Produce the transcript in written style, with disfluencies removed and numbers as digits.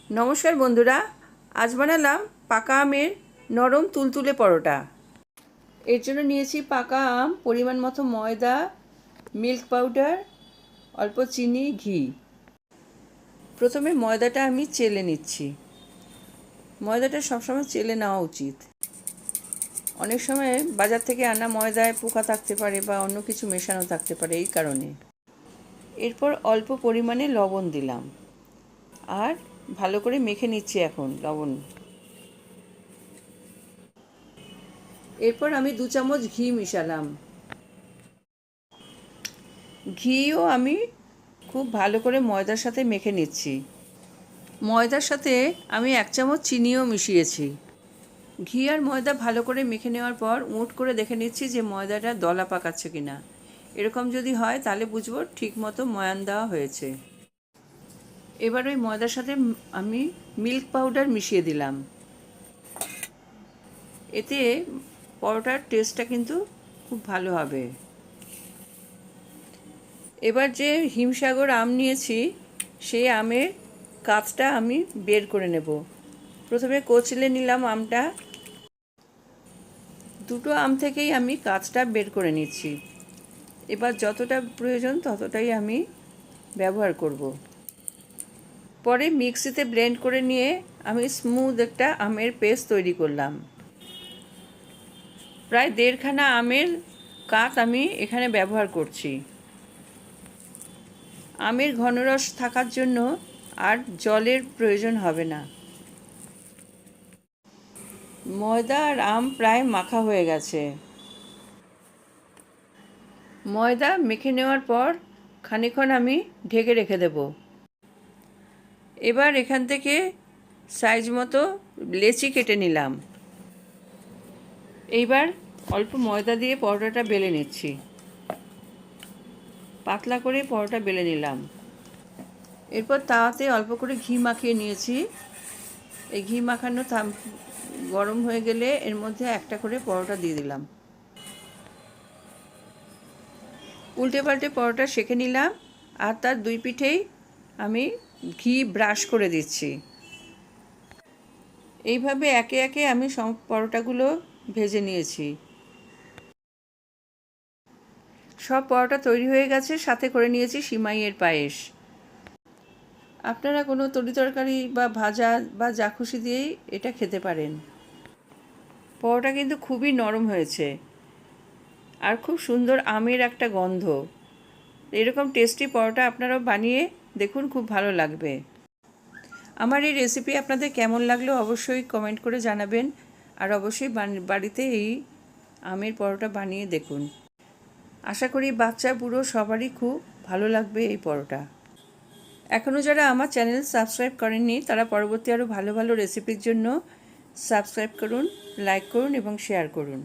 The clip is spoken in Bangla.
নমস্কার বন্ধুরা, আজ বানালাম পাকা আমের নরম তুলতুলে পরোটা। এর জন্য নিয়েছি পাকা আম, পরিমাণ মতো ময়দা, মিল্ক পাউডার, অল্প চিনি, ঘি। প্রথমে ময়দাটা আমি চেলে নিচ্ছি। ময়দাটা সবসময় চেলে নেওয়া উচিত। অনেক সময় বাজার থেকে আনা ময়দায় পোকা থাকতে পারে বা অন্য কিছু মেশানো থাকতে পারে, এই কারণে। এরপর অল্প পরিমাণে লবণ দিলাম আর ভালো করে মেখে নিচ্ছি এখন লবণ। এরপর আমি 2 চামচ ঘি মিশালাম। ঘিও আমি খুব ভালো করে ময়দার সাথে মেখে নিচ্ছি। ময়দার সাথে আমি 1 চামচ চিনিও মিশিয়েছি। ঘি আর ময়দা ভালো করে মেখে নেওয়ার পর উঁট করে দেখে নিচ্ছি যে ময়দাটা দলা পাকাচ্ছে কিনা। এরকম যদি হয় তাহলে বুঝবো ঠিকমতো ময়ান দেওয়া হয়েছে। এবার ওই ময়দার সাথে আমি মিল্ক পাউডার মিশিয়ে দিলাম। এতে পরোটার টেস্টটা কিন্তু খুব ভালো হবে। এবার যে হিমসাগর আম নিয়েছি সেই আমের কাঁচটা আমি বের করে নেব। প্রথমে কচলে নিলাম আমটা। 2টো আম থেকেই আমি কাঁচটা বের করে নিচ্ছি। এবার যতটা প্রয়োজন ততটাই আমি ব্যবহার করব। পরে মিক্সিতে ব্লেন্ড করে নিয়ে আমি স্মুথ একটা আমের পেস্ট তৈরি করলাম। প্রায় 1.5 খানা আমের কাঁচ আমি এখানে ব্যবহার করছি। আমের ঘনরস থাকার জন্য আর জলের প্রয়োজন হবে না। ময়দা আর আম প্রায় মাখা হয়ে গেছে। ময়দা মেখে নেওয়ার পর খানিকক্ষণ আমি ঢেকে রেখে দেব। এবার এখান থেকে সাইজ মতো লেচি কেটে নিলাম। এইবার অল্প ময়দা দিয়ে পরোটাটা বেলে নিচ্ছি। পাতলা করে পরোটা বেলে নিলাম। এরপর তাওয়াতে অল্প করে ঘি মাখিয়ে নিয়েছি। এই ঘি মাখানো গরম হয়ে গেলে এর মধ্যে একটা করে পরোটা দিয়ে দিলাম। উল্টে পাল্টে পরোটা সেঁকে নিলাম আর তার 2 পিঠেই আমি ঘি ব্রাশ করে দিচ্ছি। এইভাবে একে একে আমি সব পরোটাগুলো ভেজে নিয়েছি। সব পরোটা তৈরি হয়ে গেছে, সাথে করে নিয়েছি সিমাইয়ের পায়েস। আপনারা কোনো তরিতরকারি বা ভাজা বা যা খুশি দিয়েই এটা খেতে পারেন। পরোটা কিন্তু খুবই নরম হয়েছে আর খুব সুন্দর আমের একটা গন্ধ। এরকম টেস্টি পরোটা আপনারাও বানিয়ে দেখুন, খুব ভালো লাগবে। আমার এই রেসিপি আপনাদের কেমন লাগলো অবশ্যই কমেন্ট করে জানাবেন। আর অবশ্যই বাড়িতে এই আমের পরোটা বানিয়ে দেখুন। আশা করি বাচ্চা বুড়ো সবারই খুব ভালো লাগবে এই পরোটা। এখনও যারা আমার চ্যানেল সাবস্ক্রাইব করেননি তারা পরবর্তী আরও ভালো ভালো রেসিপির জন্য সাবস্ক্রাইব করুন, লাইক করুন এবং শেয়ার করুন।